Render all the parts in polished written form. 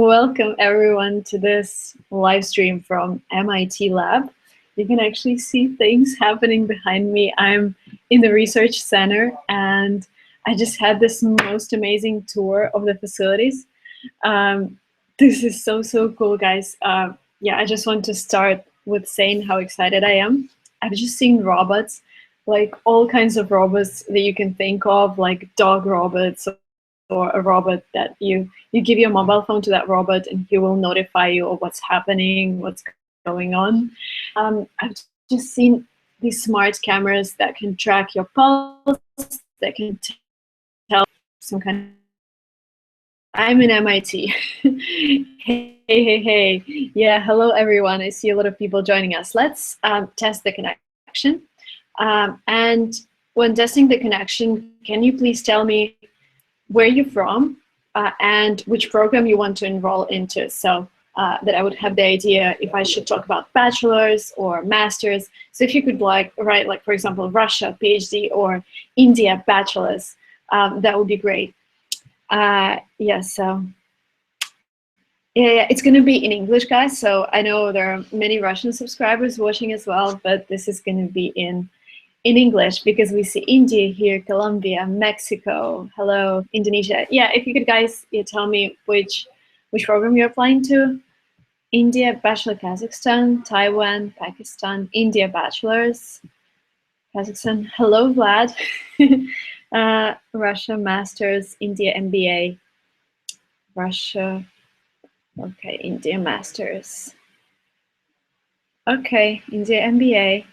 Welcome everyone to this live stream from MIT Lab. You can actually see things happening behind me. I'm in the research center and I just had this most amazing tour of the facilities. This is so cool, guys. Yeah, I just want to start with saying how excited I am. I've just seen robots, like all kinds of robots that you can think of, like dog robots or a robot that you give your mobile phone to that robot and he will notify you of what's happening, what's going on. I've just seen these smart cameras that can track your pulse, that can tell some kind of... I'm in MIT. Hey. Yeah, hello everyone. I see a lot of people joining us. Let's test the connection. And when testing the connection, can you please tell me where you're from and which program you want to enroll into, so that I would have the idea if I should talk about bachelors or masters. So if you could write, like for example, Russia PhD or India bachelors, that would be great. Yeah, so yeah, it's going to be in English, guys. So I know there are many Russian subscribers watching as well, but this is going to be in English because we see India here, Colombia, Mexico, hello, Indonesia. Yeah, if you could guys tell me which program you're applying to. India, Bachelor, Kazakhstan, Taiwan, Pakistan, India, Bachelors, Kazakhstan. Hello, Vlad. Russia, Masters, India, MBA, Russia. Okay, India, Masters. Okay, India, MBA.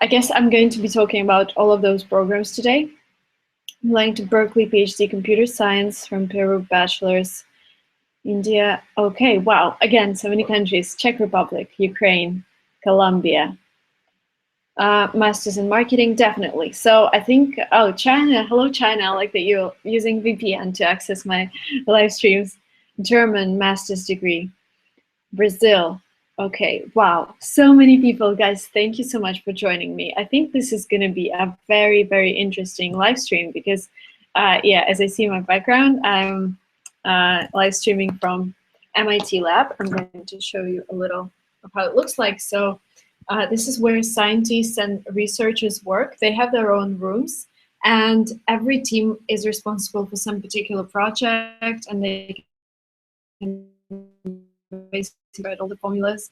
I guess I'm going to be talking about all of those programs today. I'm applying to Berkeley PhD Computer Science, from Peru Bachelor's, India. Okay, wow, again, so many countries: Czech Republic, Ukraine, Colombia. Masters in Marketing, definitely. So I think, oh, China, hello China, I like that you're using VPN to access my live streams. German, master's degree. Brazil. Okay, wow, so many people, guys. Thank you so much for joining me. I think this is going to be a very interesting live stream because, yeah, as I see my background, I'm live streaming from MIT Lab. I'm going to show you a little of how it looks like. So this is where scientists and researchers work. They have their own rooms, and every team is responsible for some particular project, and they can basically write all the formulas.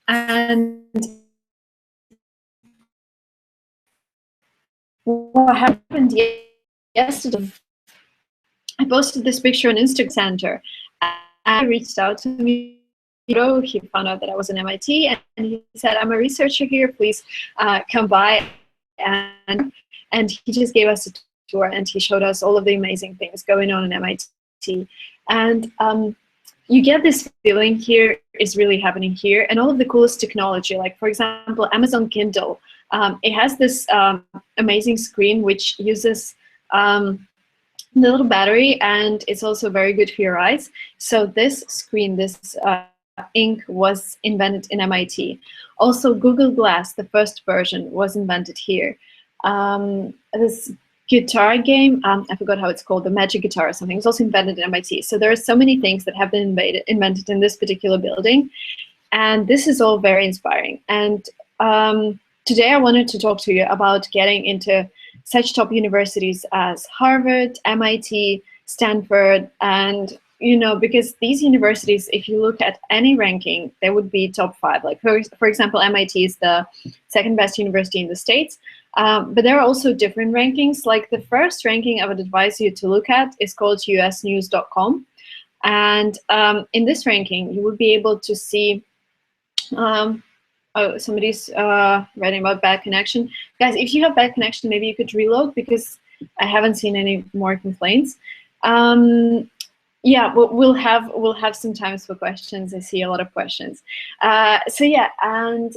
And what happened yesterday, I posted this picture on Instagram Center. I reached out to me. He found out that I was in MIT, and he said, "I'm a researcher here. Please come by." And he just gave us a tour, and he showed us all of the amazing things going on in MIT. And you get this feeling here is really happening here, and all of the coolest technology, like for example, Amazon Kindle. It has this amazing screen which uses the little battery, and it's also very good for your eyes. So this screen, this ink, was invented in MIT. Also, Google Glass, the first version, was invented here. This guitar game, I forgot how it's called, the Magic Guitar or something, it's also invented in MIT. So there are so many things that have been invented in this particular building, and this is all very inspiring. And today I wanted to talk to you about getting into such top universities as Harvard, MIT, Stanford, and because these universities, if you look at any ranking, they would be top 5. Like for example, MIT is the second best university in the States, but there are also different rankings. Like the first ranking I would advise you to look at is called usnews.com, and in this ranking you would be able to see oh, somebody's writing about bad connection. Guys, if you have bad connection, maybe you could reload because I haven't seen any more complaints. Yeah, we'll have some time for questions. I see a lot of questions. So yeah, and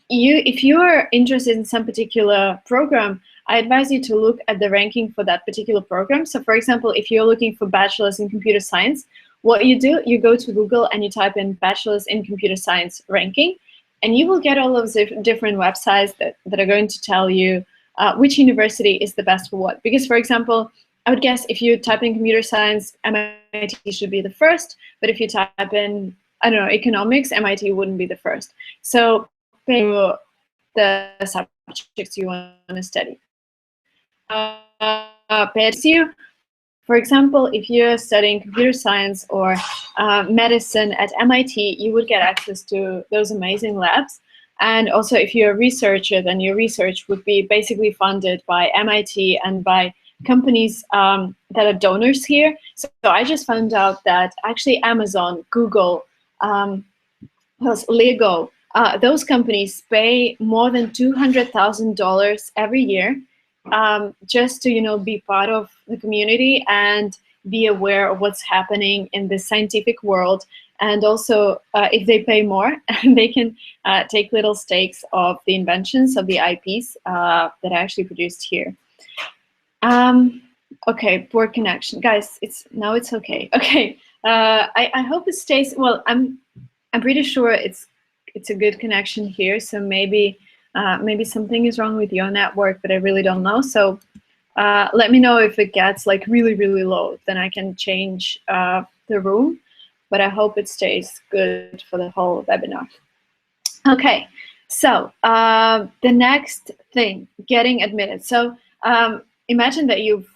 if you are interested in some particular program, I advise you to look at the ranking for that particular program. So for example, if you're looking for bachelor's in computer science, what you do, you go to Google and you type in bachelor's in computer science ranking, and you will get all of the different websites that are going to tell you which university is the best for what. Because for example, I would guess if you type in computer science, MIT should be the first, but if you type in, I don't know, economics, MIT wouldn't be the first. So pay the subjects you want to study. Pay you. For example, if you're studying computer science or medicine at MIT, you would get access to those amazing labs. And also, if you're a researcher, then your research would be basically funded by MIT and by companies that are donors here. So I just found out that actually Amazon, Google, plus Lego, those companies pay more than $200,000 every year just to be part of the community and be aware of what's happening in the scientific world. And also, if they pay more, they can take little stakes of the inventions of the IPs that are actually produced here. Okay, poor connection, guys. Now it's okay. Okay, I hope it stays. Well, I'm pretty sure it's a good connection here. So maybe something is wrong with your network, but I really don't know. So let me know if it gets like really low. Then I can change the room. But I hope it stays good for the whole webinar. Okay, so the next thing, getting admitted. So imagine that you've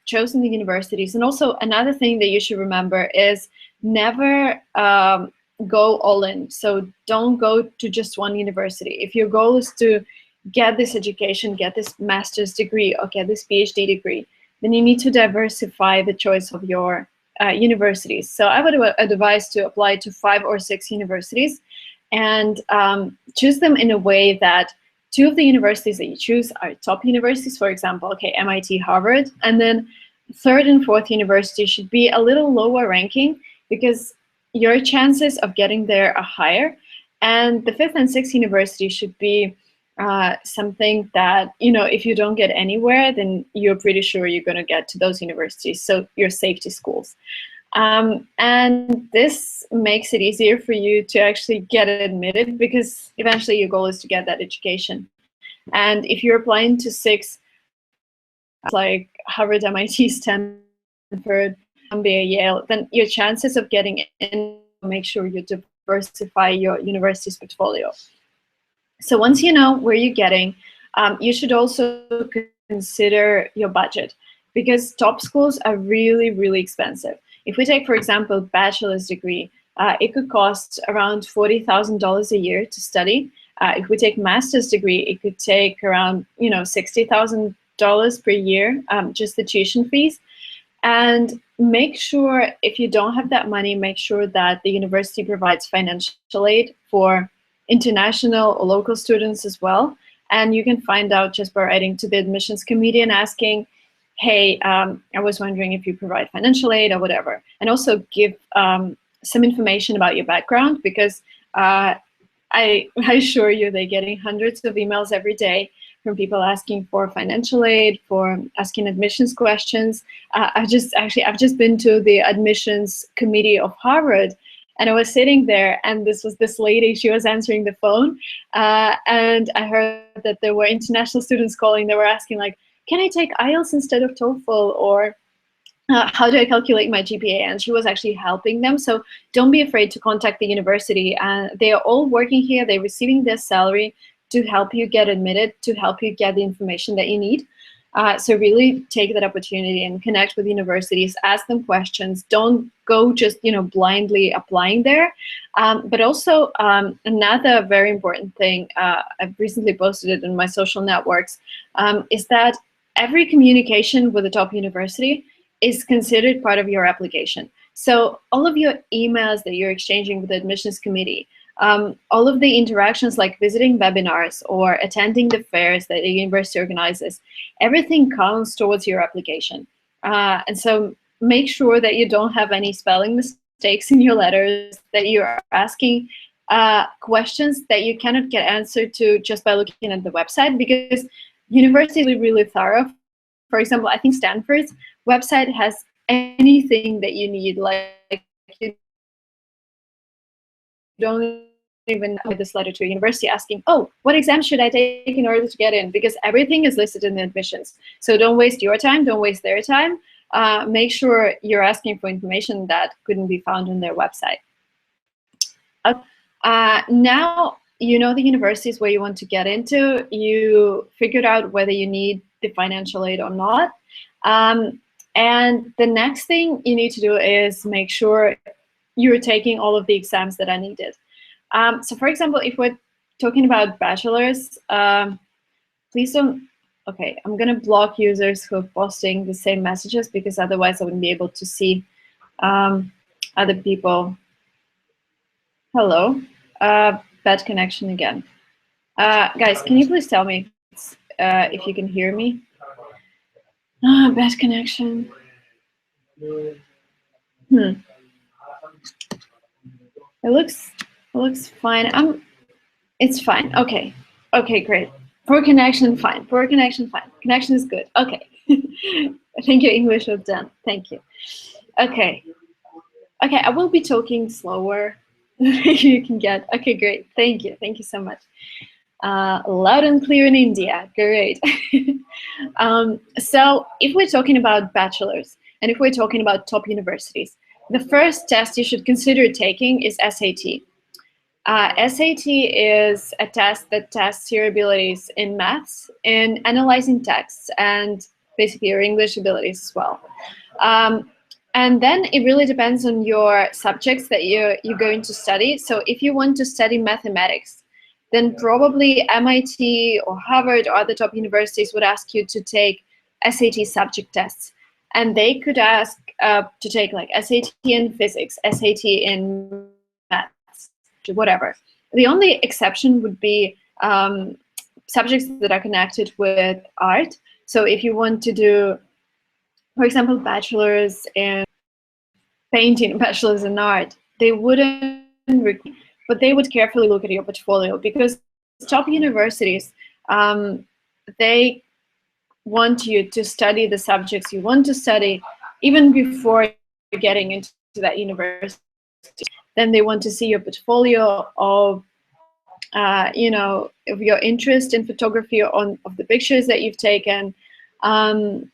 chosen the universities. And also another thing that you should remember is never go all in. So don't go to just one university. If your goal is to get this education, get this master's degree, or get this PhD degree, then you need to diversify the choice of your universities. So I would advise to apply to 5 or 6 universities and choose them in a way that 2 of the universities that you choose are top universities, for example, okay, MIT, Harvard, and then 3rd and 4th university should be a little lower ranking because your chances of getting there are higher. And the 5th and 6th university should be something that, if you don't get anywhere, then you're pretty sure you're going to get to those universities. So your safety schools. And this makes it easier for you to actually get admitted because eventually your goal is to get that education. And if you're applying to 6, like Harvard, MIT, Stanford, Columbia, Yale, then your chances of getting in, make sure you diversify your university's portfolio. So once you know where you're getting, you should also consider your budget because top schools are really expensive. If we take, for example, bachelor's degree, it could cost around $40,000 a year to study. If we take master's degree, it could take around $60,000 per year, just the tuition fees. And make sure, if you don't have that money, make sure that the university provides financial aid for international or local students as well. And you can find out just by writing to the admissions committee and asking, hey, I was wondering if you provide financial aid or whatever. And also give some information about your background because I assure you they're getting hundreds of emails every day from people asking for financial aid, for asking admissions questions. I've just been to the admissions committee of Harvard, and I was sitting there, and this lady, she was answering the phone, and I heard that there were international students calling. They were asking like, can I take IELTS instead of TOEFL, or how do I calculate my GPA? And she was actually helping them. So don't be afraid to contact the university. They are all working here. They're receiving their salary to help you get admitted, to help you get the information that you need. So really take that opportunity and connect with universities, ask them questions. Don't go just blindly applying there. But also another very important thing, I've recently posted it in my social networks, is that every communication with a top university is considered part of your application. So all of your emails that you're exchanging with the admissions committee, all of the interactions like visiting webinars or attending the fairs that the university organizes, everything counts towards your application. And so make sure that you don't have any spelling mistakes in your letters, that you're asking questions that you cannot get answered to just by looking at the website, because universities are really thorough. For example, I think Stanford's website has anything that you need, like you don't even write this letter to a university asking, oh, what exam should I take in order to get in? Because everything is listed in the admissions. So don't waste your time, don't waste their time. Make sure you're asking for information that couldn't be found on their website. Now you know the universities where you want to get into. You figured out whether you need the financial aid or not. And the next thing you need to do is make sure you're taking all of the exams that are needed. So for example, if we're talking about bachelors, please don't, okay, I'm gonna block users who are posting the same messages because otherwise I wouldn't be able to see other people. Hello, bad connection again. Guys, can you please tell me if you can hear me? Bad connection. It looks fine. It's fine. Okay. Okay, great. Poor connection, fine. Poor connection, fine. Connection is good. Okay. I think your English was done. Thank you. Okay. Okay, I will be talking slower. You can get. Okay, great. Thank you. Thank you so much. Loud and clear in India. Great. So if we're talking about bachelors and if we're talking about top universities, the first test you should consider taking is SAT. SAT is a test that tests your abilities in maths, in analyzing texts, and basically your English abilities as well. And then it really depends on your subjects that you're going to study. So if you want to study mathematics, then probably MIT or Harvard or other top universities would ask you to take SAT subject tests. And they could ask to take like SAT in physics, SAT in maths, whatever. The only exception would be subjects that are connected with art. So if you want to do, for example, bachelors in painting, bachelors in art, they wouldn't, but they would carefully look at your portfolio because top universities, they want you to study the subjects you want to study even before getting into that university. Then they want to see your portfolio of, you know, of your interest in photography, of the pictures that you've taken.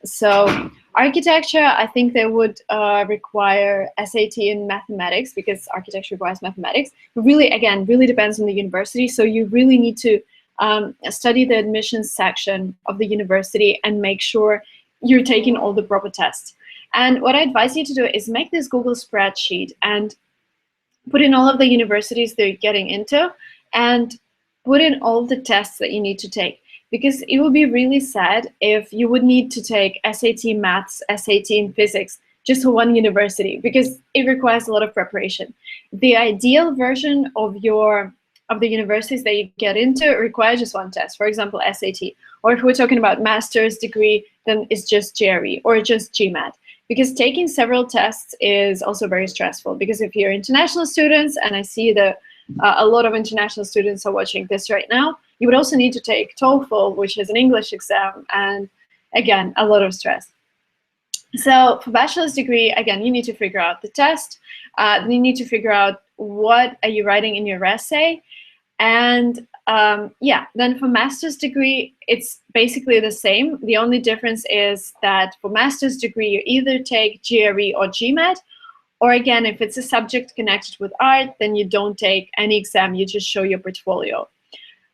So architecture, I think they would require SAT in mathematics because architecture requires mathematics. But really, again, really depends on the university. So you really need to study the admissions section of the university and make sure you're taking all the proper tests. And what I advise you to do is make this Google spreadsheet and put in all of the universities that you're getting into and put in all the tests that you need to take. Because it would be really sad if you would need to take SAT maths, SAT in physics just for one university, because it requires a lot of preparation. The ideal version of the universities that you get into requires just one test, for example, SAT. Or if we're talking about master's degree, then it's just GRE or just GMAT. Because taking several tests is also very stressful, because if you're international students, and I see that a lot of international students are watching this right now, you would also need to take TOEFL, which is an English exam, and again, a lot of stress. So for bachelor's degree, again, you need to figure out the test. Then you need to figure out what are you writing in your essay. And yeah, then for master's degree, it's basically the same. The only difference is that for master's degree, you either take GRE or GMAT, or again, if it's a subject connected with art, then you don't take any exam, you just show your portfolio.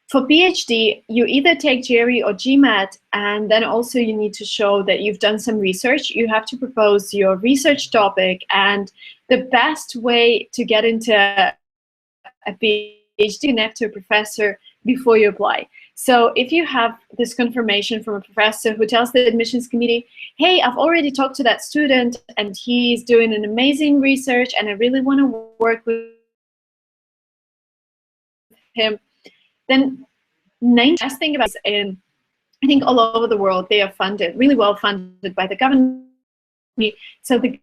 For PhD, you either take GRE or GMAT, and then also you need to show that you've done some research. You have to propose your research topic, and the best way to get into a PhD, connect to a professor before you apply. So if you have this confirmation from a professor who tells the admissions committee, hey, I've already talked to that student and he's doing an amazing research and I really want to work with him, then the best thing about it is, I think all over the world, they are funded, really well funded by the government. So the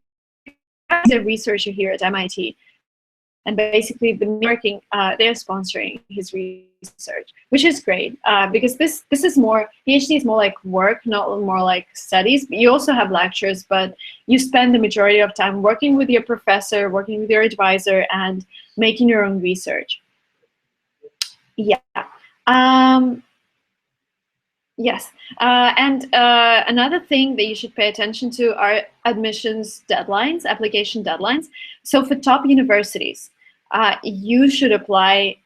guys are a researcher here at MIT. And basically, they're sponsoring his research, which is great because this is more, PhD is more like work, not more like studies. You also have lectures, but you spend the majority of time working with your professor, working with your advisor, and making your own research. Yeah. Yes. And another thing that you should pay attention to are admissions deadlines, application deadlines. So for top universities, you should apply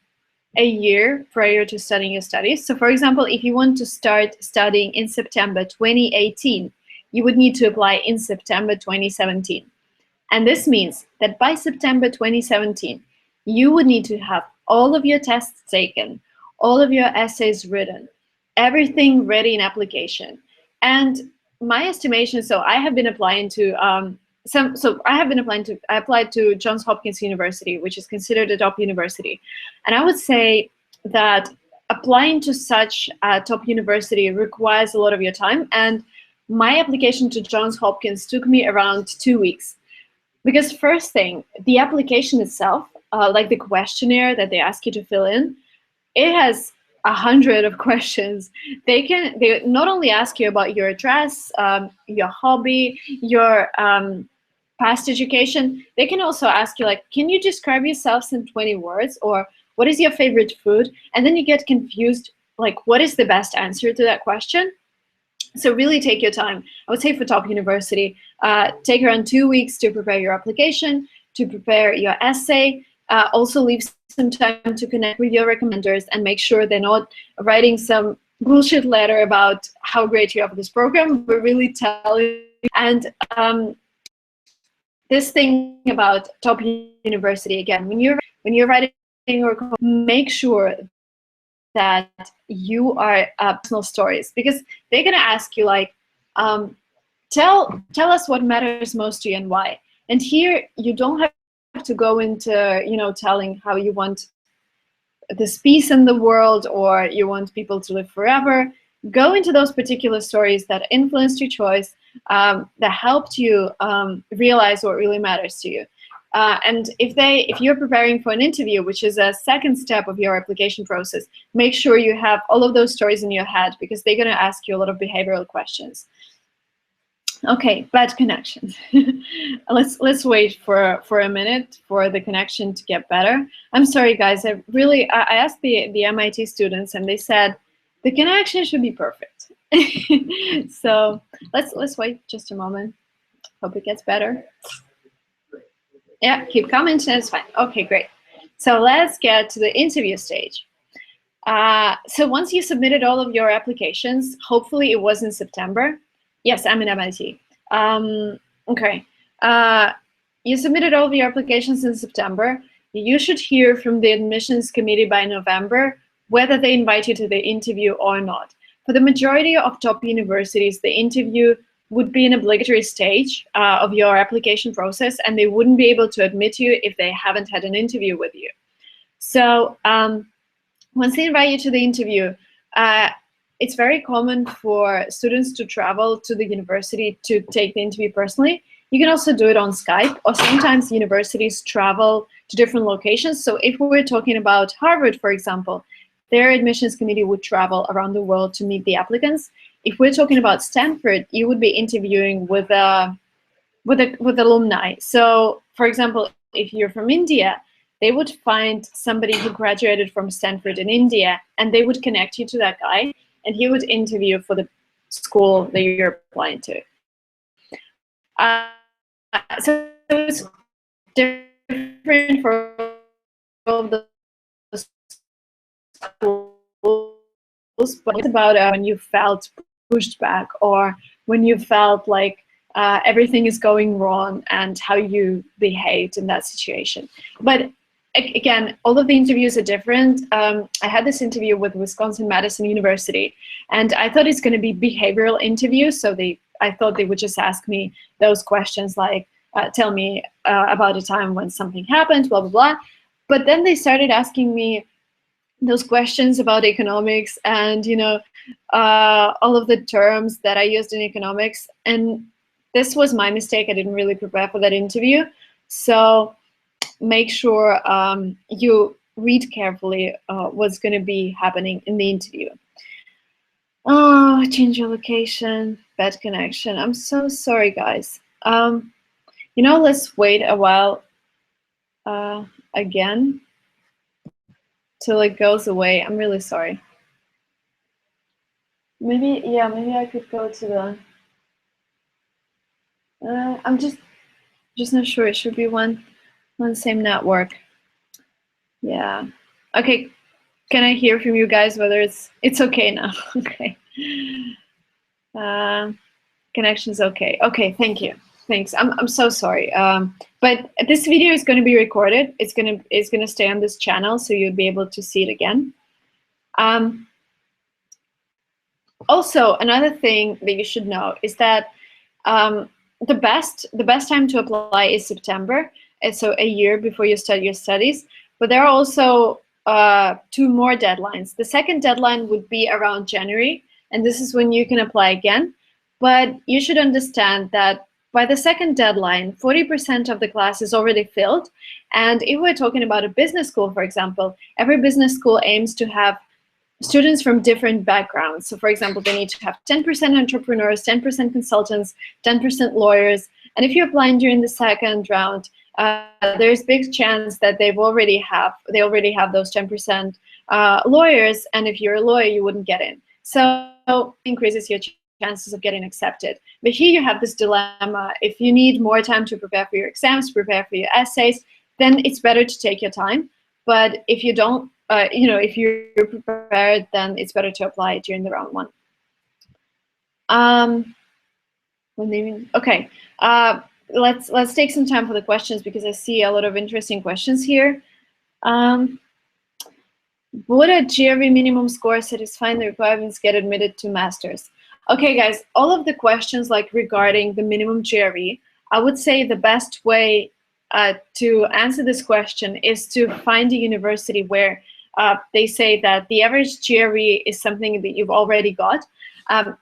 a year prior to starting your studies. So for example, if you want to start studying in September 2018, you would need to apply in September 2017. And this means that by September 2017, you would need to have all of your tests taken, all of your essays written, everything ready in application. And my estimation, so I have been applying to I applied to Johns Hopkins University, which is considered a top university. And I would say that applying to such a top university requires a lot of your time. And my application to Johns Hopkins took me around 2 weeks. Because first thing, the application itself, like the questionnaire that they ask you to fill in, it has 100 of questions. They not only ask you about your address, your hobby, your past education. They can also ask you like, can you describe yourself in 20 words, or what is your favorite food? And then you get confused, like what is the best answer to that question? So really take your time. I would say for top university, take around 2 weeks to prepare your application, to prepare your essay. Also leave some time to connect with your recommenders and make sure they're not writing some bullshit letter about how great you are for this program, but really telling. And this thing about top university, again, when you're writing or make sure that you are personal stories, because they're going to ask you like, tell us what matters most to you and why. And here you don't have to go into telling how you want this peace in the world or you want people to live forever. Go into those particular stories that influenced your choice, that helped you realize what really matters to you. And if you're preparing for an interview, which is a second step of your application process, make sure you have all of those stories in your head, because they're going to ask you a lot of behavioral questions. Okay, bad connection. let's wait for a minute for the connection to get better. I'm sorry, guys. I asked the MIT students, and they said the connection should be perfect. So let's wait just a moment. Hope it gets better. Yeah, keep commenting. It's fine. Okay, great. So let's get to the interview stage. So once you submitted all of your applications, hopefully it was in September. Yes, I'm in MIT. Okay. You submitted all of your applications in September. You should hear from the admissions committee by November whether they invite you to the interview or not. For the majority of top universities, the interview would be an obligatory stage of your application process, and they wouldn't be able to admit you if they haven't had an interview with you. So once they invite you to the interview, it's very common for students to travel to the university to take the interview personally. You can also do it on Skype, or sometimes universities travel to different locations. So if we're talking about Harvard, for example, their admissions committee would travel around the world to meet the applicants. If we're talking about Stanford, you would be interviewing with alumni. So for example, if you're from India, they would find somebody who graduated from Stanford in India, and they would connect you to that guy, and he would interview for the school that you're applying to. So it's different for all of the schools, but it's about when you felt pushed back, or when you felt like everything is going wrong, and how you behaved in that situation. But again, all of the interviews are different. I had this interview with Wisconsin-Madison University, and I thought it's going to be behavioral interview. So I thought they would just ask me those questions like, tell me about a time when something happened, blah, blah, blah. But then they started asking me those questions about economics and, all of the terms that I used in economics. And this was my mistake. I didn't really prepare for that interview. So make sure you read carefully what's going to be happening in the interview. Oh, change your location, bad connection. I'm so sorry, guys. Let's wait a while again. till it goes away. I'm really sorry. Maybe, yeah, maybe I could go to the, I'm just not sure. It should be one same network. Yeah. Okay. Can I hear from you guys whether it's okay now? Okay. Connection's okay. Okay, thank you. Thanks. I'm so sorry. But this video is going to be recorded. It's gonna stay on this channel, so you'll be able to see it again. Also, another thing that you should know is that the best time to apply is September, and so a year before you start your studies. But there are also 2 more deadlines. The second deadline would be around January, and this is when you can apply again. But you should understand that by the second deadline, 40% of the class is already filled. And if we're talking about a business school, for example, every business school aims to have students from different backgrounds. So for example, they need to have 10% entrepreneurs, 10% consultants, 10% lawyers. And if you're applying during the second round, there's big chance that they already have those 10% lawyers. And if you're a lawyer, you wouldn't get in. So it increases your chances of getting accepted. But here you have this dilemma. If you need more time to prepare for your exams, prepare for your essays, then it's better to take your time. But if you don't, if you're prepared, then it's better to apply during the round 1. Okay, let's take some time for the questions because I see a lot of interesting questions here. Would a GRE minimum score satisfying the requirements get admitted to masters? Okay, guys, all of the questions like regarding the minimum GRE, I would say the best way to answer this question is to find a university where they say that the average GRE is something that you've already got.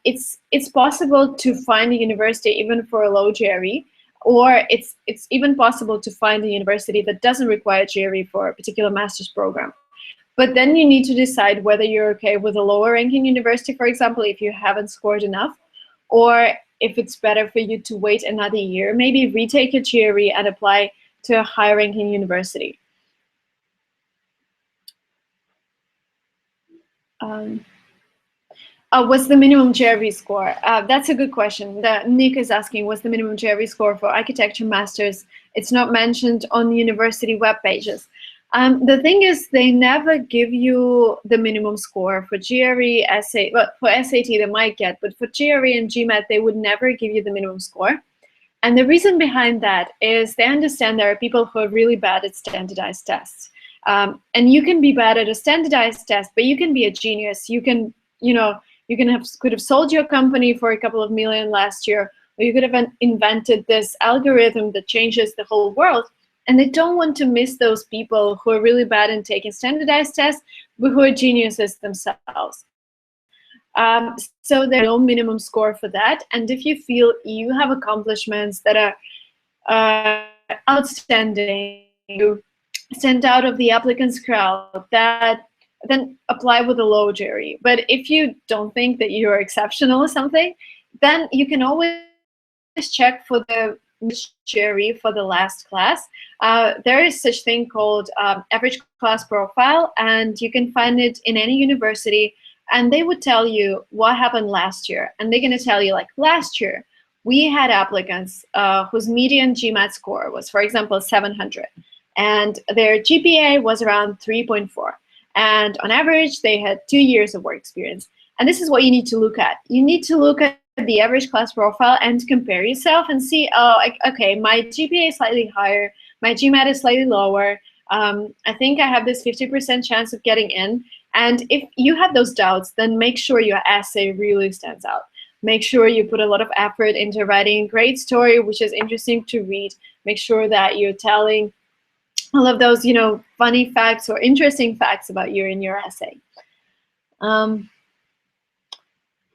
It's possible to find a university even for a low GRE, or it's even possible to find a university that doesn't require GRE for a particular master's program. But then you need to decide whether you're okay with a lower ranking university, for example, if you haven't scored enough, or if it's better for you to wait another year, maybe retake your GRE and apply to a higher ranking university. What's the minimum GRE score? That's a good question. Nick is asking, what's the minimum GRE score for architecture masters? It's not mentioned on university web pages. The thing is, they never give you the minimum score for GRE, SAT. Well, for SAT they might get, but for GRE and GMAT they would never give you the minimum score. And the reason behind that is they understand there are people who are really bad at standardized tests. And you can be bad at a standardized test, but you can be a genius. You can, could have sold your company for a couple of million last year, or you could have invented this algorithm that changes the whole world. And they don't want to miss those people who are really bad in taking standardized tests, but who are geniuses themselves. So there's no minimum score for that. And if you feel you have accomplishments that are outstanding, you stand out of the applicants crowd, then apply with a low GRE. But if you don't think that you're exceptional or something, then you can always check for the GRE for the last class. There is such thing called average class profile, and you can find it in any university, and they would tell you what happened last year. And they're going to tell you, like, last year we had applicants whose median GMAT score was, for example, 700, and their GPA was around 3.4, and on average they had 2 years of work experience. And this is what you need to look at. You need to look at the average class profile and compare yourself and see, oh, okay, my GPA is slightly higher, my GMAT is slightly lower, I think I have this 50% chance of getting in. And if you have those doubts, then make sure your essay really stands out. Make sure you put a lot of effort into writing a great story, which is interesting to read. Make sure that you're telling all of those, funny facts or interesting facts about you in your essay.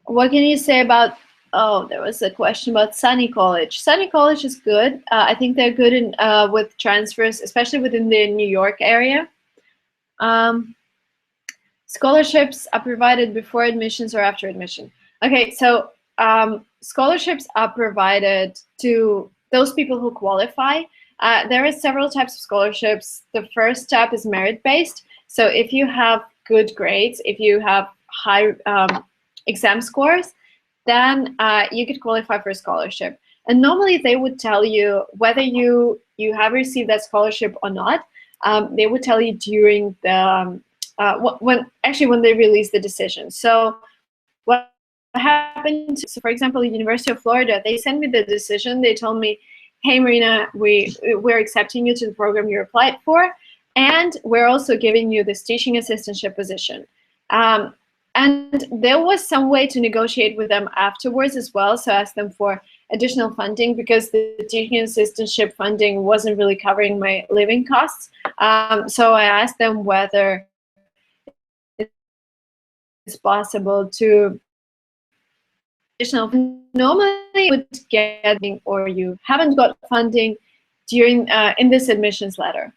What can you say about, oh, there was a question about Sunny College. Sunny College is good. I think they're good in, with transfers, especially within the New York area. Scholarships are provided before admissions or after admission. Okay, so scholarships are provided to those people who qualify. There are several types of scholarships. The first type is merit-based. So if you have good grades, if you have high exam scores, then you could qualify for a scholarship. And normally they would tell you whether you have received that scholarship or not. They would tell you during the when they release the decision. So what happened? So for example, University of Florida, they sent me the decision. They told me, "Hey, Marina, we're accepting you to the program you applied for, and we're also giving you this teaching assistantship position." And there was some way to negotiate with them afterwards as well. So I asked them for additional funding because the teaching assistantship funding wasn't really covering my living costs. So I asked them whether it's possible to additional. Normally would get or you haven't got funding during in this admissions letter.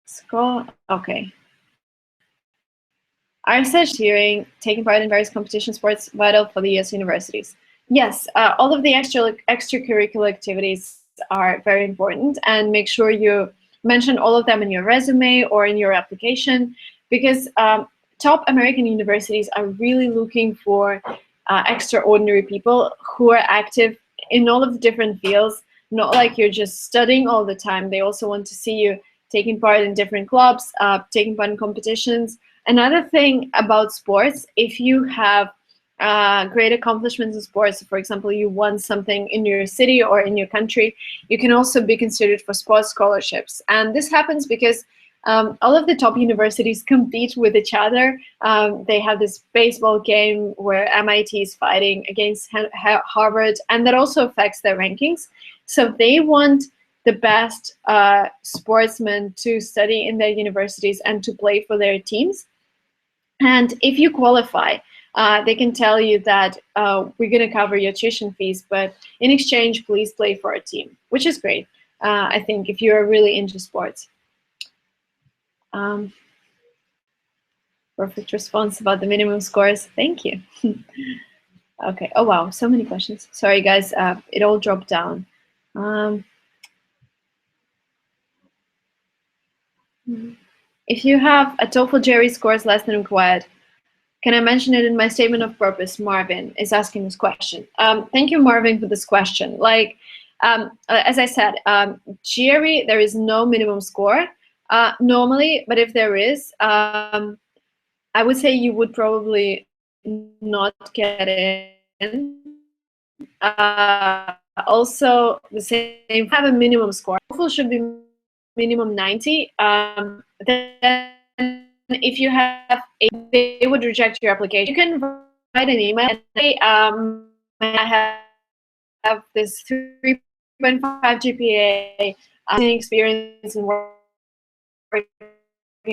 Scroll. Okay. Our research hearing, taking part in various competition sports, vital for the US universities. Yes, all of the extracurricular activities are very important, and make sure you mention all of them in your resume or in your application, because top American universities are really looking for extraordinary people who are active in all of the different fields, not like you're just studying all the time. They also want to see you taking part in different clubs, taking part in competitions. Another thing about sports, if you have great accomplishments in sports, for example, you won something in your city or in your country, you can also be considered for sports scholarships. And this happens because all of the top universities compete with each other. They have this baseball game where MIT is fighting against Harvard, and that also affects their rankings. So they want the best sportsmen to study in their universities and to play for their teams. And if you qualify, they can tell you that we're going to cover your tuition fees, but in exchange, please play for a team, which is great, I think, if you're really into sports. Perfect response about the minimum scores. Thank you. Okay. Oh, wow. So many questions. Sorry, guys. It all dropped down. If you have a TOEFL GRE scores less than required, can I mention it in my statement of purpose? Marvin is asking this question. Thank you, Marvin, for this question. Like, as I said, GRE, there is no minimum score normally, but if there is, I would say you would probably not get in. Also, the same, have a minimum score. TOEFL should be minimum 90. Then if you have they would reject your application. You can write an email and say, I have this 3.5 GPA, experience in working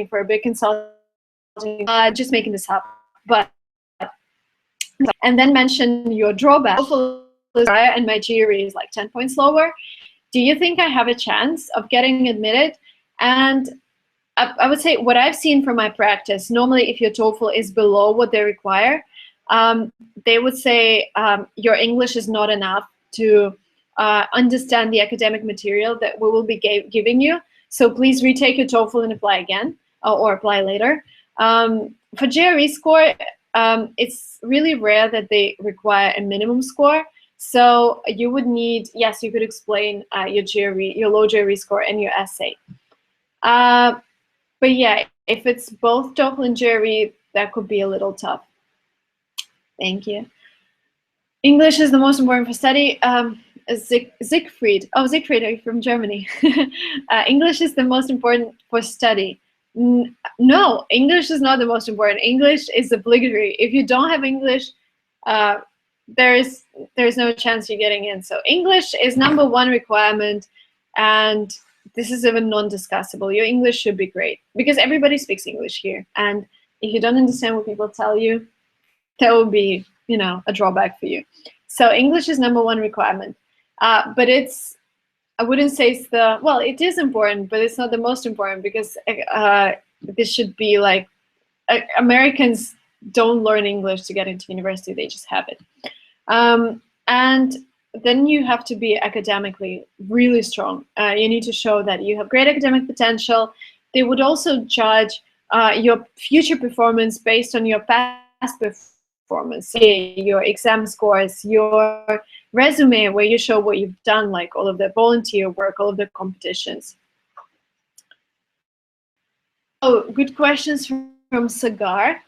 for a big consulting, just making this up. But and then mention your drawback. And my GRE is like 10 points lower. Do you think I have a chance of getting admitted? And I would say what I've seen from my practice, normally if your TOEFL is below what they require, they would say your English is not enough to understand the academic material that we will be giving you. So please retake your TOEFL and apply again or apply later. For GRE score, it's really rare that they require a minimum score. So you would need, yes, you could explain your GRE, your low GRE score in your essay. But yeah, if it's both TOEFL and GRE, that could be a little tough. Thank you. English is the most important for study. Siegfried. Oh, Siegfried, are you from Germany? English is the most important for study. No, English is not the most important. English is obligatory. If you don't have English, there's no chance you're getting in. So English is #1 requirement, and this is even non-discussable. Your English should be great because everybody speaks English here. And if you don't understand what people tell you, that will be, you know, a drawback for you. So English is #1 requirement. But it's, I wouldn't say it's the, well, it is important, but it's not the most important because this should be like, Americans don't learn English to get into university, they just have it. And then you have to be academically really strong. You need to show that you have great academic potential. They would also judge your future performance based on your past performance, your exam scores, your resume, where you show what you've done, like all of the volunteer work, all of the competitions. Oh, good questions from Sagar.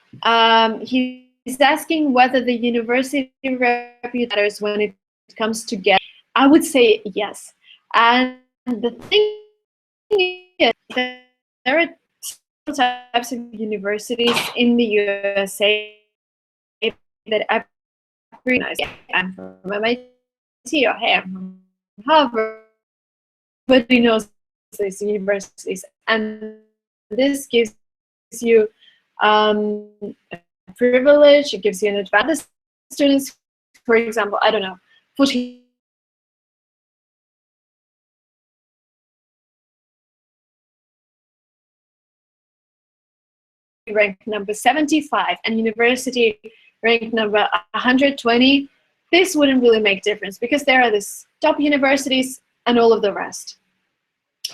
He's asking whether the university reputation matters when it comes to get. I would say yes. And the thing is, there are types of universities in the USA that I recognize. I'm from MIT, or hey, I'm from Harvard, but we know these universities, and this gives you a privilege. It gives you an advantage. Students, for example, I don't know, footy ranked number 75 and university ranked number 120, this wouldn't really make difference because there are these top universities and all of the rest.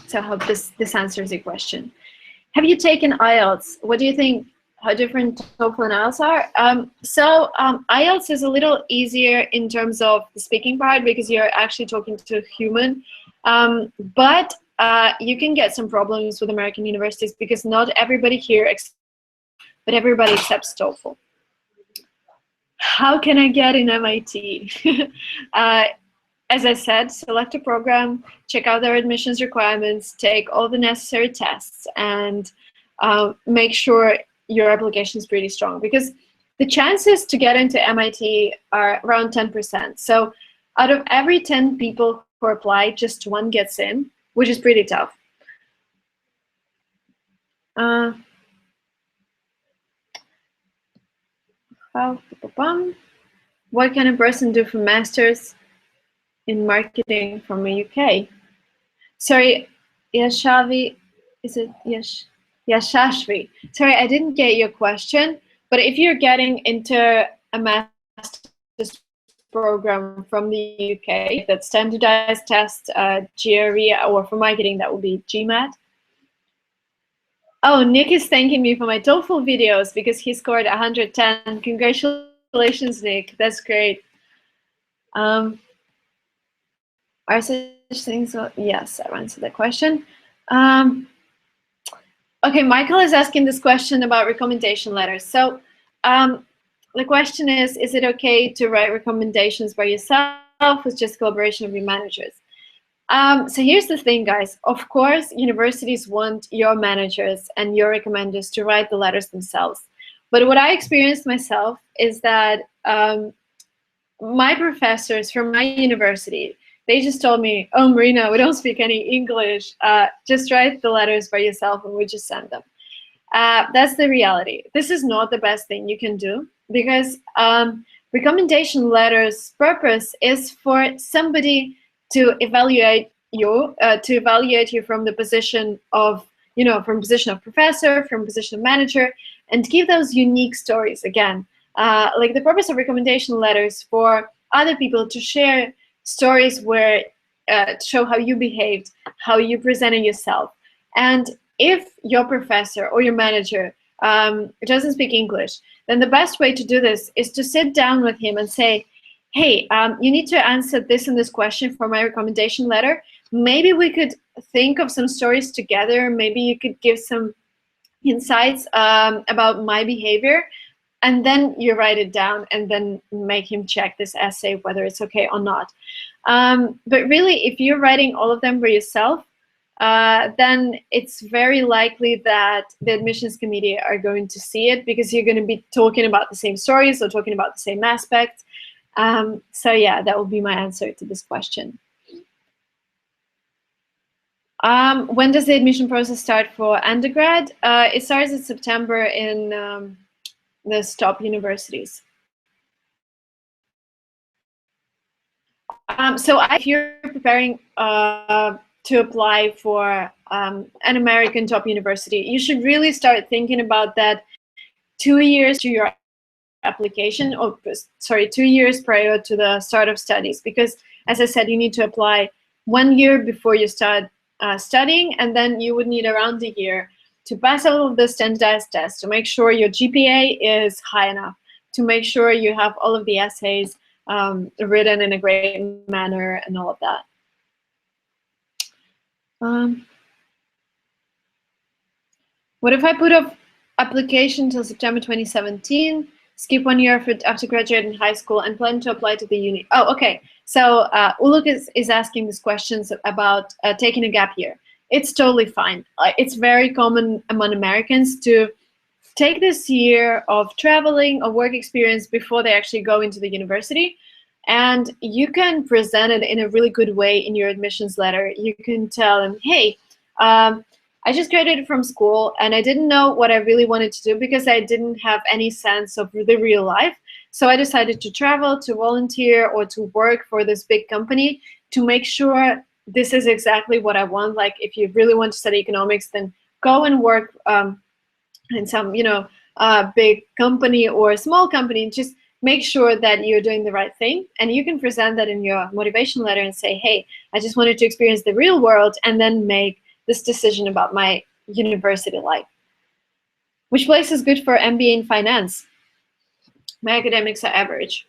So I hope this answers your question. Have you taken IELTS? What do you think, how different TOEFL and IELTS are? IELTS is a little easier in terms of the speaking part because you're actually talking to a human. But you can get some problems with American universities because not everybody here, but everybody accepts TOEFL. How can I get in MIT? As I said, select a program, check out their admissions requirements, take all the necessary tests, and make sure your application is pretty strong, because the chances to get into MIT are around 10%. So out of every 10 people who apply, just one gets in, which is pretty tough. What can a person do for masters in marketing from the UK? Sorry, Yashavi, is it Yashashvi? Sorry, I didn't get your question, but if you're getting into a master's program from the UK, that's standardized test, GRE, or for marketing, that will be GMAT. Oh, Nick is thanking me for my TOEFL videos because he scored 110. Congratulations, Nick. That's great. Are such things? Yes, I've answered the question. Okay, Michael is asking this question about recommendation letters. So the question is it okay to write recommendations by yourself with just collaboration of your managers? So here's the thing, guys. Of course, universities want your managers and your recommenders to write the letters themselves. But what I experienced myself is that my professors from my university, they just told me, oh, Marina, we don't speak any English. Just write the letters by yourself and we just send them. That's the reality. This is not the best thing you can do because recommendation letters' purpose is for somebody to evaluate you from the position of, from position of professor, from position of manager, and give those unique stories. Again, like the purpose of recommendation letters for other people to share stories where show how you behaved, how you presented yourself. And if your professor or your manager doesn't speak English, then the best way to do this is to sit down with him and say, hey, you need to answer this and this question for my recommendation letter. Maybe we could think of some stories together. Maybe you could give some insights about my behavior. And then you write it down and then make him check this essay, whether it's okay or not. But really, if you're writing all of them by yourself, then it's very likely that the admissions committee are going to see it because you're going to be talking about the same stories or talking about the same aspects. So yeah, that will be my answer to this question. When does the admission process start for undergrad? It starts in September in the top universities. So if you're preparing to apply for an American top university, you should really start thinking about that 2 years to your application, or sorry, 2 years prior to the start of studies, because as I said, you need to apply 1 year before you start studying, and then you would need around a year to pass all of the standardized tests, to make sure your GPA is high enough, to make sure you have all of the essays written in a great manner and all of that. What if I put off application till September 2017, skip 1 year after graduating high school, and plan to apply to the uni? Oh, okay. So Uluk is asking these questions about taking a gap year. It's totally fine. It's very common among Americans to take this year of traveling or work experience before they actually go into the university. And you can present it in a really good way in your admissions letter. You can tell them, hey, I just graduated from school and I didn't know what I really wanted to do because I didn't have any sense of the real life. So I decided to travel, to volunteer, or to work for this big company to make sure this is exactly what I want. Like, if you really want to study economics, then go and work in some, big company or a small company. Just make sure that you're doing the right thing. And you can present that in your motivation letter and say, hey, I just wanted to experience the real world and then make this decision about my university life. Which place is good for MBA in finance? My academics are average.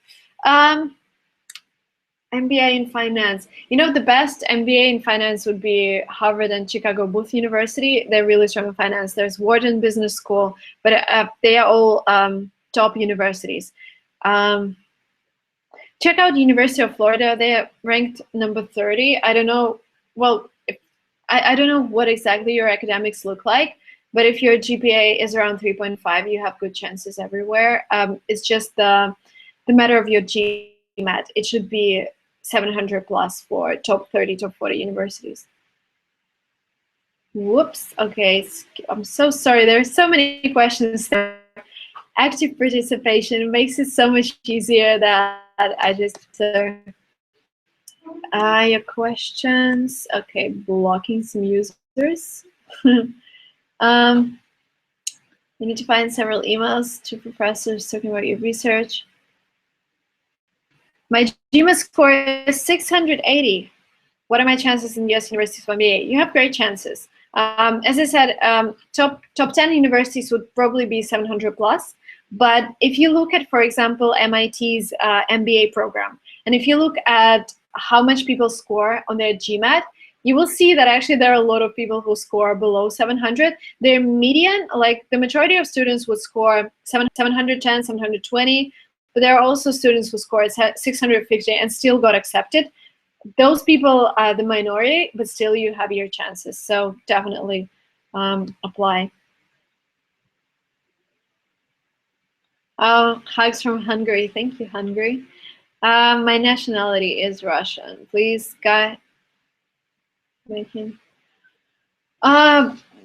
MBA in finance. The best MBA in finance would be Harvard and Chicago Booth University. They're really strong in finance. There's Wharton Business School, but they are all top universities. Check out University of Florida. They are ranked number 30. I don't know. Well, I don't know what exactly your academics look like, but if your GPA is around 3.5, you have good chances everywhere. It's just the matter of your GMAT. It should be 700 plus for top 30, top 40 universities. Whoops. Okay. I'm so sorry. There are so many questions there. Active participation makes it so much easier that I just your questions. Okay, blocking some users. You need to find several emails to professors talking about your research. My GMAT score is 680. What are my chances in US universities for MBA? You have great chances. As I said, top 10 universities would probably be 700 plus. But if you look at, for example, MIT's MBA program, and if you look at how much people score on their GMAT, you will see that actually there are a lot of people who score below 700. Their median, like the majority of students would score 710, 720, but there are also students who scored 650 and still got accepted. Those people are the minority, but still you have your chances. So definitely apply. Hugs from Hungary. Thank you, Hungary. My nationality is Russian. Please, guide.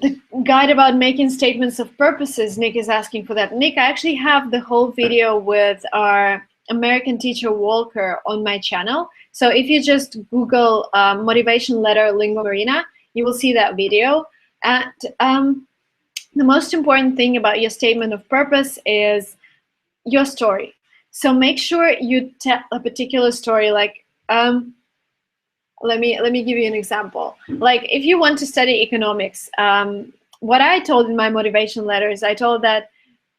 The guide about making statements of purposes. Nick is asking for that. Nick, I actually have the whole video with our American teacher Walker on my channel. So if you just Google motivation letter lingua marina, you will see that video. And the most important thing about your statement of purpose is your story. So make sure you tell a particular story. Like, let me give you an example. Like, if you want to study economics, what I told in my motivation letter is I told that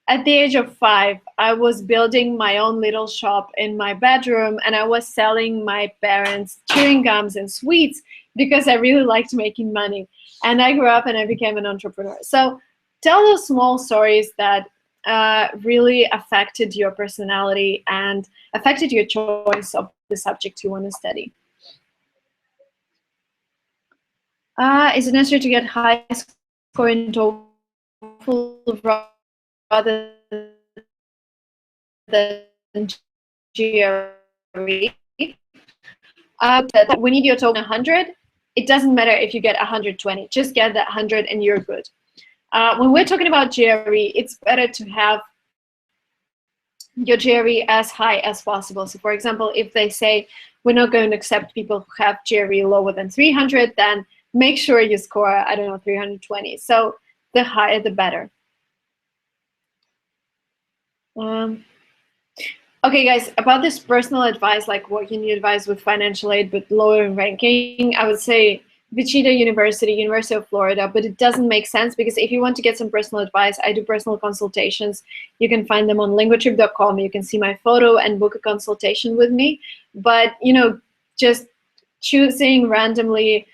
at the age of 5, I was building my own little shop in my bedroom, and I was selling my parents chewing gums and sweets because I really liked making money. And I grew up and I became an entrepreneur. So tell those small stories that really affected your personality and affected your choice of the subject you want to study. Is it necessary to get high score in TOEFL rather than GRE? We need your TOEFL 100. It doesn't matter if you get 120. Just get that 100 and you're good. When we're talking about GRE, it's better to have your GRE as high as possible. So for example, if they say we're not going to accept people who have GRE lower than 300, then make sure you score, I don't know, 320. So the higher, the better. Okay, guys, about this personal advice, like what can you advise with financial aid but lower in ranking, I would say Wichita University, University of Florida, but it doesn't make sense because if you want to get some personal advice, I do personal consultations. You can find them on linguatrip.com. You can see my photo and book a consultation with me. But, you know, just choosing randomly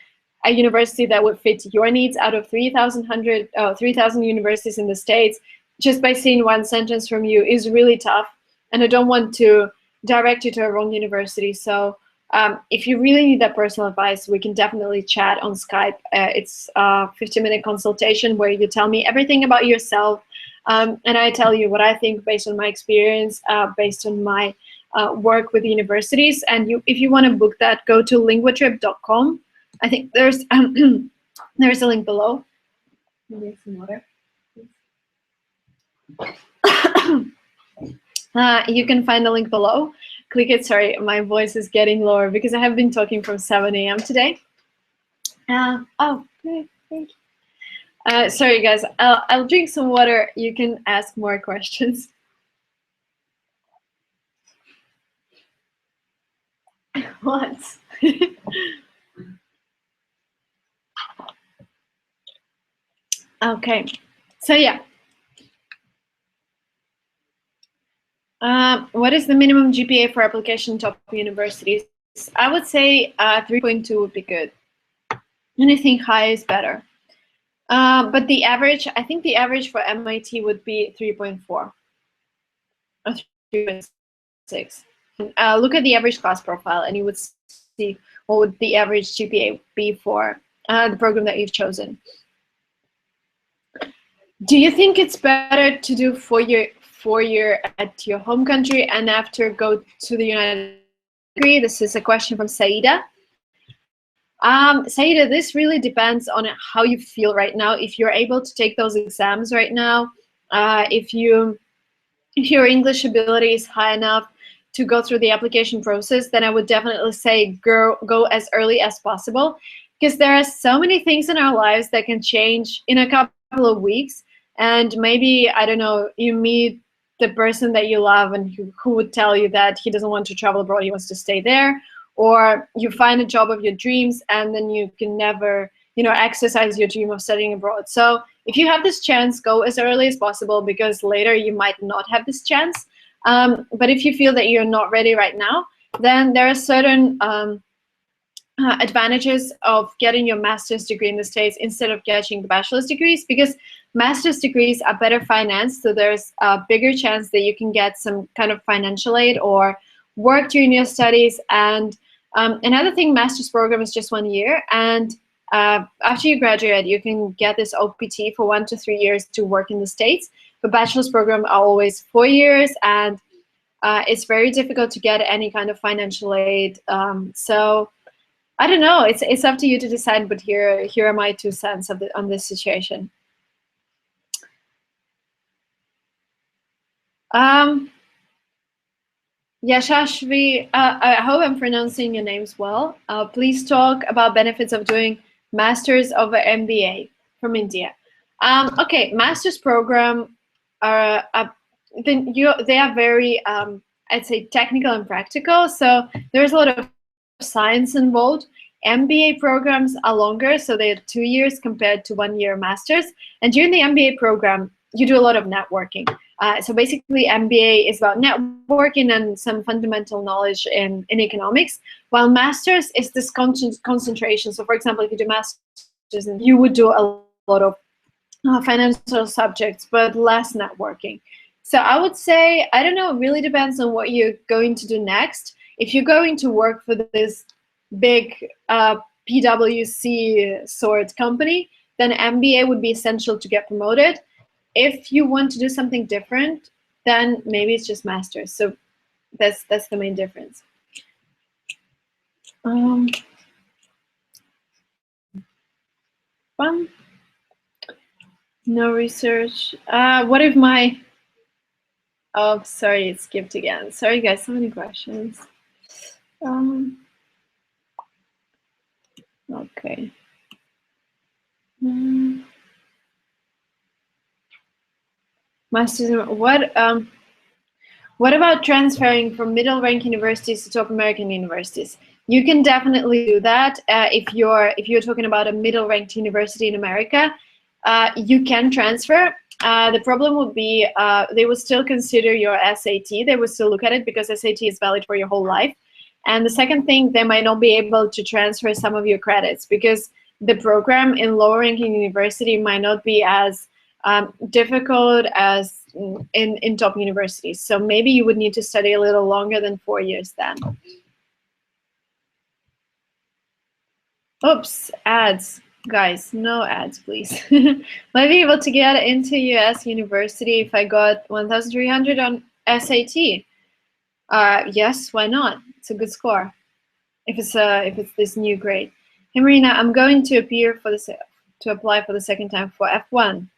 a university that would fit your needs out of 3,000 universities in the States, just by seeing one sentence from you is really tough. And I don't want to direct you to a wrong university. So if you really need that personal advice, we can definitely chat on Skype. It's a 15-minute consultation where you tell me everything about yourself, and I tell you what I think based on my experience, based on my work with universities. And if you want to book that, go to linguatrip.com. I think there's there's a link below. Maybe some water. You can find the link below. Click it. Sorry, my voice is getting lower because I have been talking from 7 a.m. today. Oh, thank you. Sorry, guys. I'll drink some water. You can ask more questions. What? Okay. So yeah. What is the minimum GPA for application top universities? I would say 3.2 would be good. Anything high is better. But the average, I think the average for MIT would be 3.4 or 3.6. Look at the average class profile and you would see what would the average GPA be for the program that you've chosen. Do you think it's better to do four-year at your home country and after go to the United States? This is a question from Saida. Saida, this really depends on how you feel right now. If you're able to take those exams right now, if your English ability is high enough to go through the application process, then I would definitely say go as early as possible, because there are so many things in our lives that can change in a couple of weeks. And maybe, I don't know, you meet the person that you love and who would tell you that he doesn't want to travel abroad, he wants to stay there. Or you find a job of your dreams and then you can never, you know, exercise your dream of studying abroad. So if you have this chance, go as early as possible, because later you might not have this chance. But if you feel that you're not ready right now, then there are certain advantages of getting your master's degree in the States instead of getting the bachelor's degrees, because master's degrees are better financed. So there's a bigger chance that you can get some kind of financial aid or work during your studies. And another thing, master's program is just 1 year. And after you graduate, you can get this OPT for 1 to 3 years to work in the States. But bachelor's program are always 4 years, and it's very difficult to get any kind of financial aid. So I don't know. It's up to you to decide. But here are my 2 cents on this situation. Yashashvi, I hope I'm pronouncing your names well. Please talk about benefits of doing Masters over MBA from India. Okay, Master's program are they are very I'd say technical and practical. So there's a lot of science involved. MBA programs are longer, so they're 2 years compared to 1 year Masters. And during the MBA program, you do a lot of networking. So basically, MBA is about networking and some fundamental knowledge in economics, while Masters is this concentration. So for example, if you do Masters, you would do a lot of financial subjects, but less networking. So I would say, I don't know, it really depends on what you're going to do next. If you're going to work for this big PwC sort company, then MBA would be essential to get promoted. If you want to do something different, then maybe it's just Masters. So that's the main difference. No research. What if my... Oh, sorry, it skipped again. Sorry, guys, so many questions. Okay. Masters, What about transferring from middle-ranked universities to top American universities? You can definitely do that if you're talking about a middle-ranked university in America. You can transfer. The problem would be they would still consider your SAT. They would still look at it because SAT is valid for your whole life. And the second thing, they might not be able to transfer some of your credits because the program in lower-ranking university might not be as difficult as in top universities. So maybe you would need to study a little longer than 4 years then. Oops, ads. Guys, no ads, please. Might be able to get into US university if I got 1,300 on SAT. Yes, why not? It's a good score. If it's this new grade. Hey Marina, I'm going to apply for the second time for F1.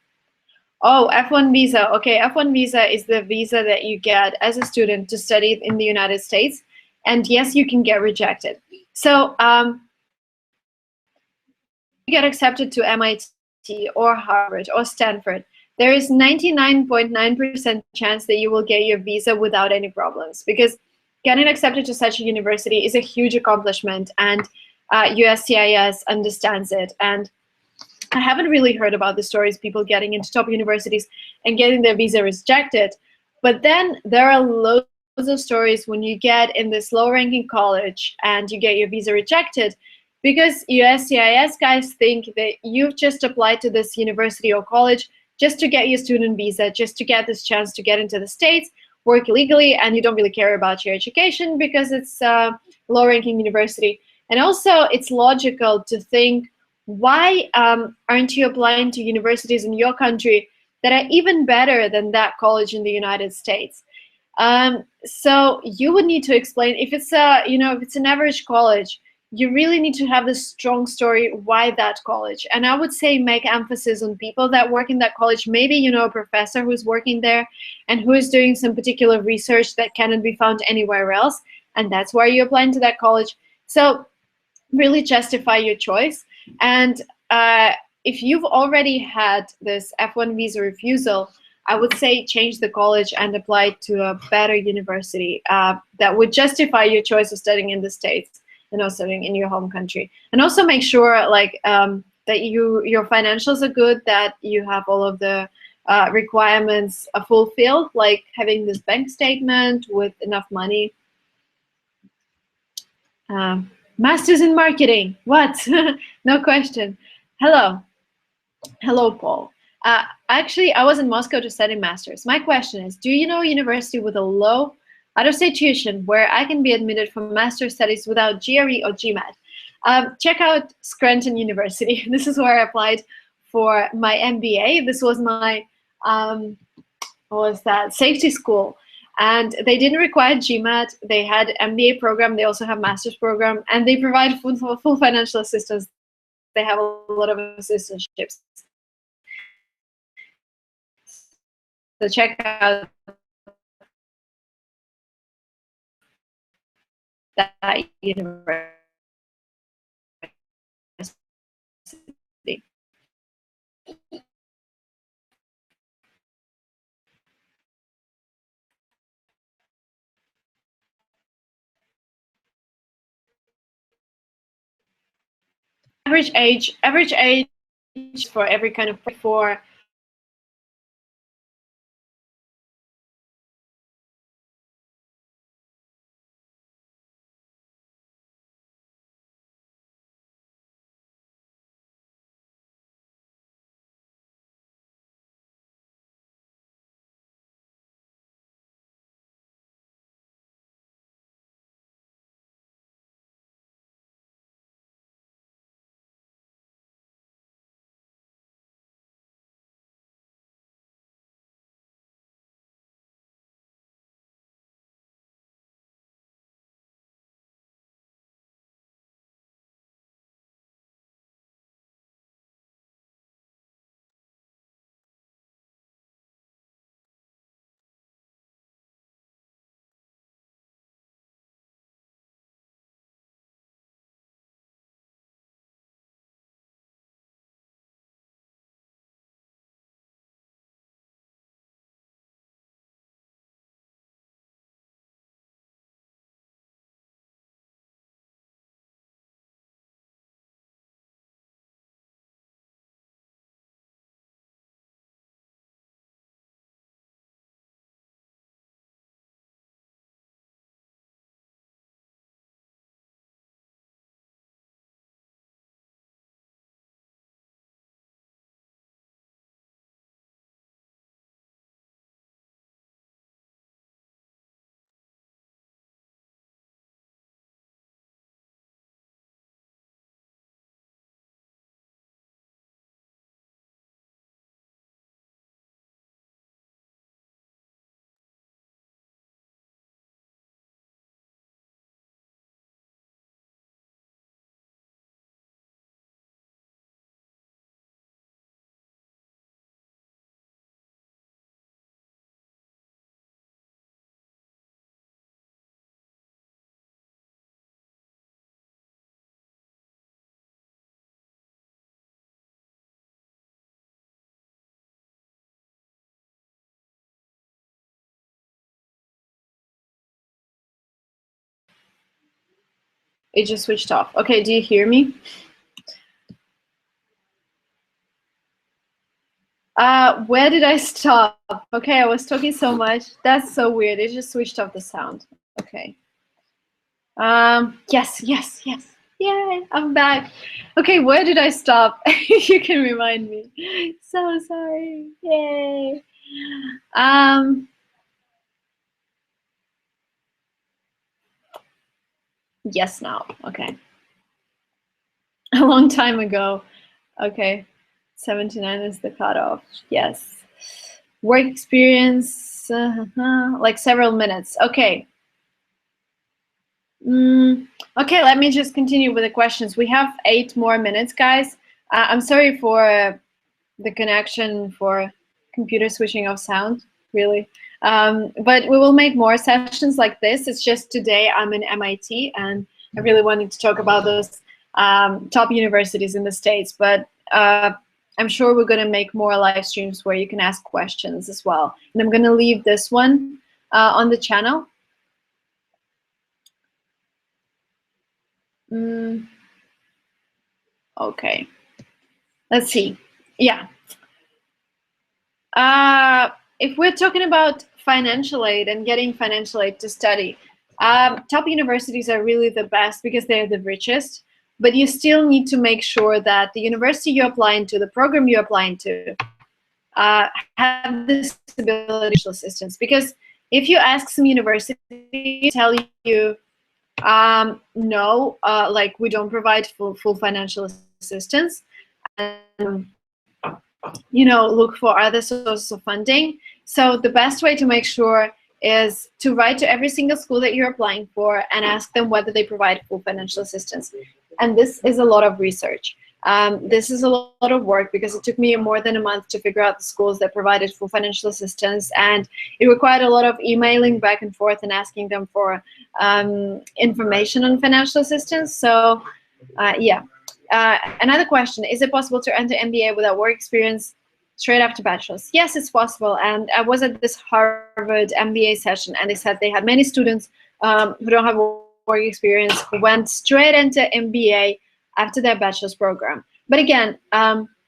Oh, F1 visa. Okay, F1 visa is the visa that you get as a student to study in the United States. And yes, you can get rejected. So you get accepted to MIT or Harvard or Stanford, there is 99.9% chance that you will get your visa without any problems, because getting accepted to such a university is a huge accomplishment, and USCIS understands it. And I haven't really heard about the stories people getting into top universities and getting their visa rejected. But then there are loads of stories when you get in this low-ranking college and you get your visa rejected because USCIS guys think that you've just applied to this university or college just to get your student visa, just to get this chance to get into the States, work legally, and you don't really care about your education because it's a low-ranking university. And also, it's logical to think, why aren't you applying to universities in your country that are even better than that college in the United States? So you would need to explain, if it's if it's an average college, you really need to have this strong story why that college. And I would say make emphasis on people that work in that college. Maybe you know a professor who's working there and who is doing some particular research that cannot be found anywhere else, and that's why you're applying to that college. So really justify your choice. And if you've already had this F1 visa refusal, I would say change the college and apply to a better university that would justify your choice of studying in the States and not studying in your home country. And also make sure that your financials are good, that you have all of the requirements fulfilled, like having this bank statement with enough money. Masters in marketing. What? No question. Hello. Hello, Paul. Actually, I was in Moscow to study masters. My question is, do you know a university with a low out-of-state tuition where I can be admitted for master's studies without GRE or GMAT? Check out Scranton University. This is where I applied for my MBA. This was my, what was that, safety school. And they didn't require GMAT. They had MBA program. They also have master's program, and they provide full financial assistance. They have a lot of assistantships. So check out that university. Average age for every kind of for It just switched off. Okay, do you hear me? Where did I stop? Okay, I was talking so much. That's so weird. It just switched off the sound. Okay. Yes, yes, yes. Yay, I'm back. Okay, where did I stop? You can remind me. So sorry. Yay. Yes, now. Okay. A long time ago. Okay. 79 is the cutoff. Yes. Work experience, like several minutes. Okay. Okay, let me just continue with the questions. We have 8 more minutes, guys. I'm sorry for the connection, for computer switching off sound, really. But we will make more sessions like this. It's just today I'm in MIT, and I really wanted to talk about those top universities in the States. But I'm sure we're going to make more live streams where you can ask questions as well. And I'm going to leave this one on the channel. Okay. Let's see. Yeah. If we're talking about financial aid and getting financial aid to study, top universities are really the best because they're the richest, but you still need to make sure that the university you're applying to, the program you're applying to, have this ability to assistance. Because if you ask some university, tell you, no, like we don't provide full financial assistance, and look for other sources of funding. So the best way to make sure is to write to every single school that you're applying for and ask them whether they provide full financial assistance. And this is a lot of research. This is a lot of work because it took me more than a month to figure out the schools that provided full financial assistance, and it required a lot of emailing back and forth and asking them for information on financial assistance. So yeah. Another question, is it possible to enter MBA without work experience straight after bachelor's? Yes, it's possible. And I was at this Harvard MBA session, and they said they had many students who don't have work experience who went straight into MBA after their bachelor's program. But again,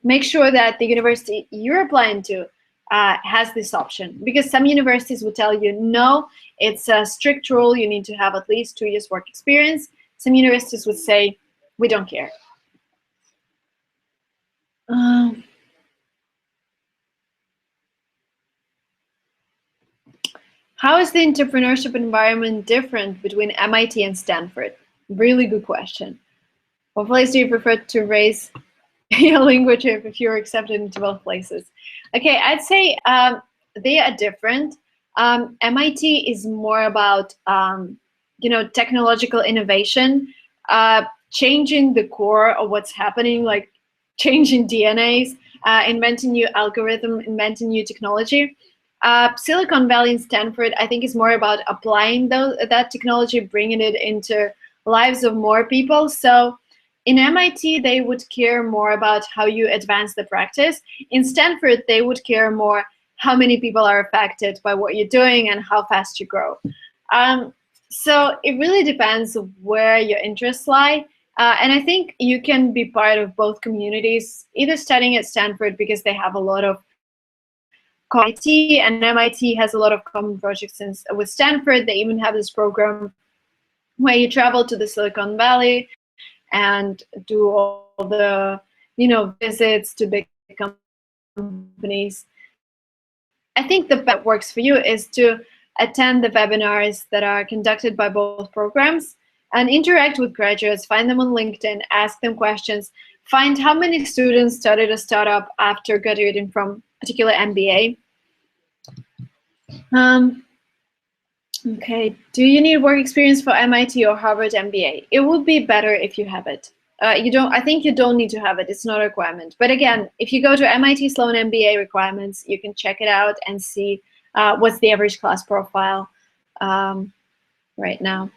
make sure that the university you're applying to has this option, because some universities will tell you, no, it's a strict rule, you need to have at least 2 years work experience. Some universities would say, we don't care. How is the entrepreneurship environment different between MIT and Stanford? Really good question. What place do you prefer to raise your language if you're accepted into both places? Okay, I'd say they are different. MIT is more about technological innovation, changing the core of what's happening, like changing DNAs, inventing new algorithm, inventing new technology. Silicon Valley and Stanford, I think, is more about applying that technology, bringing it into lives of more people. So in MIT, they would care more about how you advance the practice. In Stanford, they would care more how many people are affected by what you're doing and how fast you grow. So it really depends where your interests lie. And I think you can be part of both communities, either studying at Stanford because they have a lot of MIT, and MIT has a lot of common projects with Stanford. They even have this program where you travel to the Silicon Valley and do all the visits to big companies. I think the best works for you is to attend the webinars that are conducted by both programs and interact with graduates. Find them on LinkedIn, ask them questions, find how many students started a startup after graduating from a particular MBA. Okay, do you need work experience for MIT or Harvard MBA? It would be better if you have it. I think you don't need to have it. It's not a requirement. But again, if you go to MIT Sloan MBA requirements, you can check it out and see what's the average class profile right now.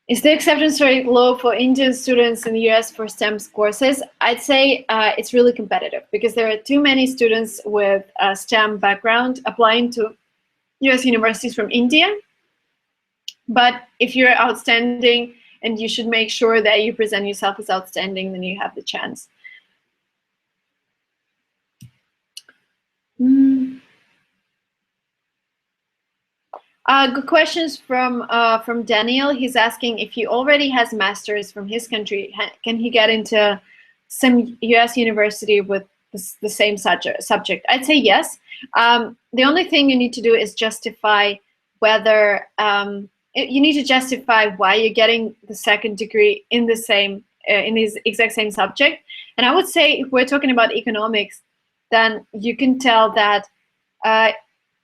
Is the acceptance rate low for Indian students in the US for STEM courses? I'd say it's really competitive because there are too many students with a STEM background applying to US universities from India. But if you're outstanding, and you should make sure that you present yourself as outstanding, then you have the chance. Good questions from Daniel. He's asking if he already has masters from his country, can he get into some US university with the same subject? I'd say yes. The only thing you need to do is justify whether you need to justify why you're getting the second degree in the same in this exact same subject. And I would say if we're talking about economics, then you can tell that the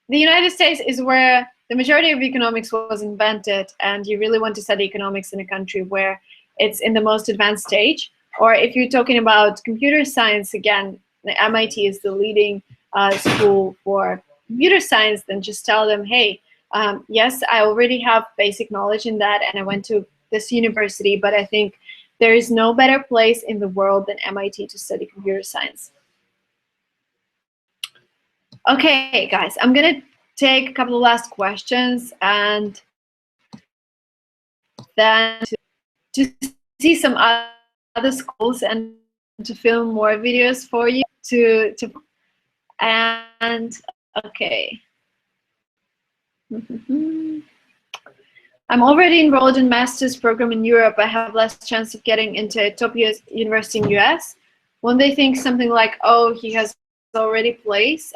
United States is where the majority of economics was invented, and you really want to study economics in a country where it's in the most advanced stage. Or if you're talking about computer science, again, the MIT is the leading school for computer science, then just tell them, hey, yes, I already have basic knowledge in that, and I went to this university, but I think there is no better place in the world than MIT to study computer science. Okay, guys, I'm gonna take a couple of last questions, and then to see some other schools and to film more videos for you and okay. I'm already enrolled in master's program in Europe. I have less chance of getting into a top university in US. When they think something like, oh, he has already placed,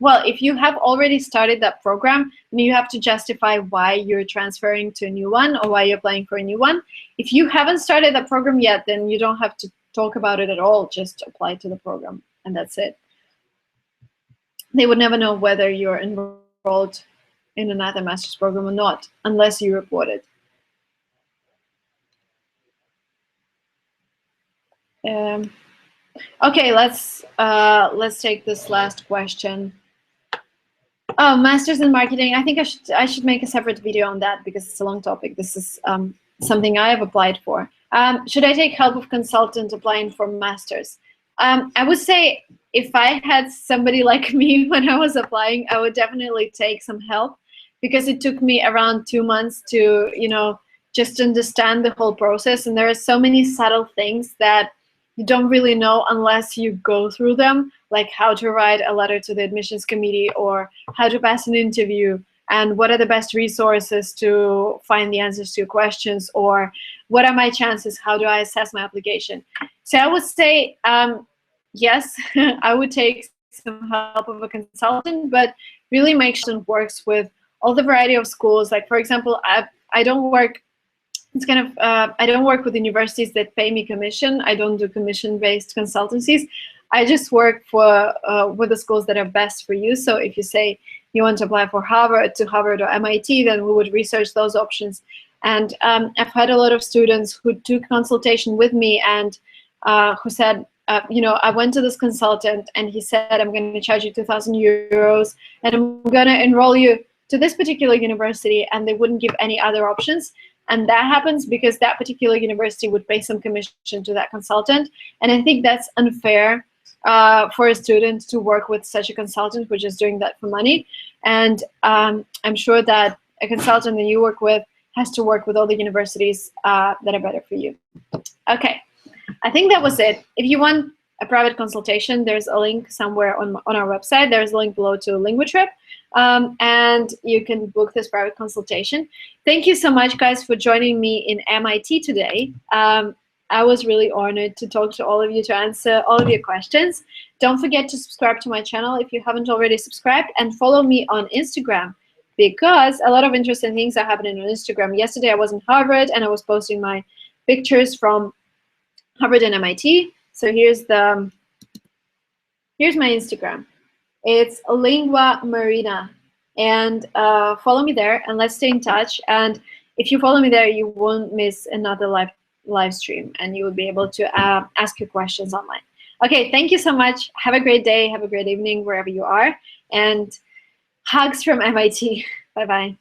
well, if you have already started that program, then you have to justify why you're transferring to a new one or why you're applying for a new one. If you haven't started that program yet, then you don't have to talk about it at all. Just apply to the program, and that's it. They would never know whether you're enrolled in another master's program or not, unless you report it. Okay, let's take this last question. Oh, masters in marketing. I think I should make a separate video on that because it's a long topic. This is something I have applied for. Should I take help of consultant applying for masters? I would say if I had somebody like me when I was applying, I would definitely take some help, because it took me around 2 months to, just understand the whole process. And there are so many subtle things that you don't really know unless you go through them, like how to write a letter to the admissions committee or how to pass an interview and what are the best resources to find the answers to your questions, or what are my chances, how do I assess my application. So I would say, yes, I would take some help of a consultant, but really make sure it works with all the variety of schools. Like, for example, I don't work, it's kind of, I don't work with universities that pay me commission. I don't do commission-based consultancies. I just work for with the schools that are best for you. So if you say you want to apply for Harvard or MIT, then we would research those options. And I've had a lot of students who took consultation with me and who said, I went to this consultant and he said, I'm going to charge you 2,000 euros and I'm going to enroll you to this particular university, and they wouldn't give any other options. And that happens because that particular university would pay some commission to that consultant. And I think that's unfair for a student to work with such a consultant who's just doing that for money. And I'm sure that a consultant that you work with has to work with all the universities that are better for you. Okay, I think that was it. If you want a private consultation, there's a link somewhere on our website. There's a link below to LinguaTrip. And you can book this private consultation. Thank you so much, guys, for joining me in MIT today. I was really honored to talk to all of you, to answer all of your questions. Don't forget to subscribe to my channel if you haven't already subscribed, and follow me on Instagram, because a lot of interesting things are happening on Instagram. Yesterday I was in Harvard and I was posting my pictures from Harvard and MIT. So here's my Instagram. It's Lingua Marina, and follow me there and let's stay in touch. And if you follow me there, you won't miss another live stream, and you will be able to ask your questions online. Okay, thank you so much. Have a great day. Have a great evening wherever you are, and hugs from MIT. Bye-bye.